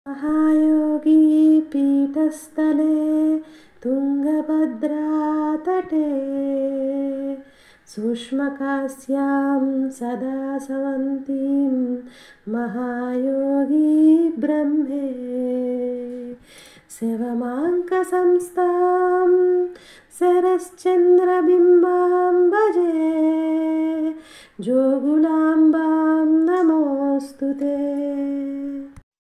महायोगी पीठस्थले तुङ्गभद्रातटे सूक्ष्मकास्यां सदा समन्तीं महायोगी ब्रह्मे शिवमाङ्कसंस्थां शरश्चन्द्रबिम्बां भजे जोगुलाम्बां नमोऽस्तुते।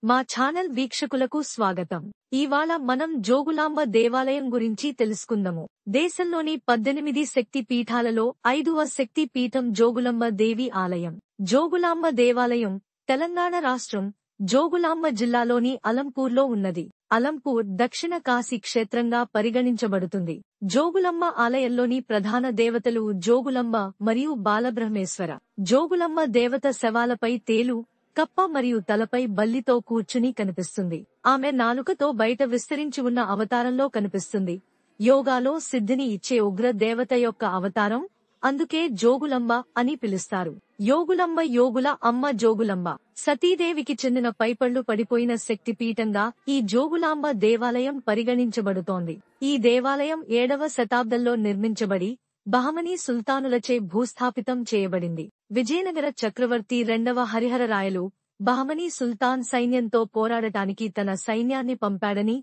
మా ఛానల్ వీక్షకులకు స్వాగతం. ఇవాళ మనం జోగులాంబ దేవాలయం గురించి తెలుసుకుందాము. దేశంలోని 18 శక్తి పీఠాలలో 5వ శక్తి పీఠం జోగులాంబ దేవి ఆలయం. జోగులాంబ దేవాలయం తెలంగాణ రాష్ట్రం జోగులాంబ జిల్లాలోని అలంపూర్లో ఉన్నది. అలంపూర్ దక్షిణ కాశీ క్షేత్రంగా పరిగణించబడుతుంది. జోగులాంబ ఆలయంలోని ప్రధాన దేవతలు జోగులాంబ మరియు బాలబ్రహ్మేశ్వర. జోగులాంబ దేవత శవాలపై తేలు, కప్ప మరియు తలపై బల్లితో కూర్చుని కనిపిస్తుంది. ఆమె నాలుకతో బయట విస్తరించి ఉన్న అవతారంలో కనిపిస్తుంది. యోగాలో సిద్ధిని ఇచ్చే ఉగ్ర దేవత యొక్క అవతారం, అందుకే జోగులాంబ అని పిలుస్తారు. యోగులాంబ యోగుల అమ్మ జోగులాంబ సతీదేవికి చెందిన పైపళ్లు పడిపోయిన శక్తిపీఠంగా ఈ జోగులాంబ దేవాలయం పరిగణించబడుతోంది. ఈ దేవాలయం 7వ శతాబ్దంలో నిర్మించబడి బహమనీ సుల్తానులచే భూస్థాపితం చేయబడింది. విజయనగర చక్రవర్తి 2వ హరిహరరాయలు బహమనీ సుల్తాన్ సైన్యంతో పోరాడటానికి తన సైన్యాన్ని పంపాడని,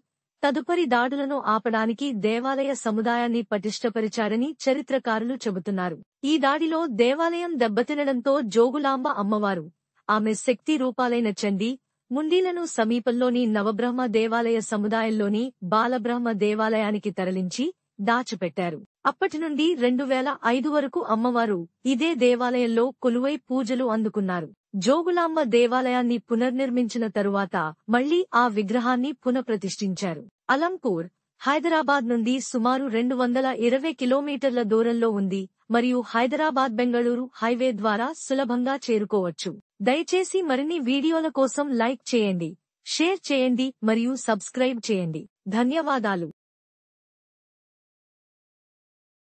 తదుపరి దాడులను ఆపడానికి దేవాలయ సముదాయాన్ని పటిష్టపరిచాడని చరిత్రకారులు చెబుతున్నారు. ఈ దాడిలో దేవాలయం దెబ్బతినడంతో జోగులాంబ అమ్మవారు ఆమె శక్తి రూపాలైన చండీ, ముండీలను సమీపంలోని నవబ్రహ్మ దేవాలయ సముదాయంలోని బాలబ్రహ్మ దేవాలయానికి తరలించి దాచిపెట్టారు. అప్పటి నుండి 2005 వరకు అమ్మవారు ఇదే దేవాలయంలో కొలువై పూజలు అందుకున్నారు. జోగులాంబ దేవాలయాన్ని పునర్నిర్మించిన తరువాత మళ్లీ ఆ విగ్రహాన్ని పునఃప్రతిష్ఠించారు. అలంపూర్ హైదరాబాద్ నుండి సుమారు 220 కిలోమీటర్ల దూరంలో ఉంది మరియు హైదరాబాద్ బెంగళూరు హైవే ద్వారా సులభంగా చేరుకోవచ్చు. దయచేసి మరిన్ని వీడియోల కోసం లైక్ చేయండి, షేర్ చేయండి మరియు సబ్స్క్రైబ్ చేయండి. ధన్యవాదాలు.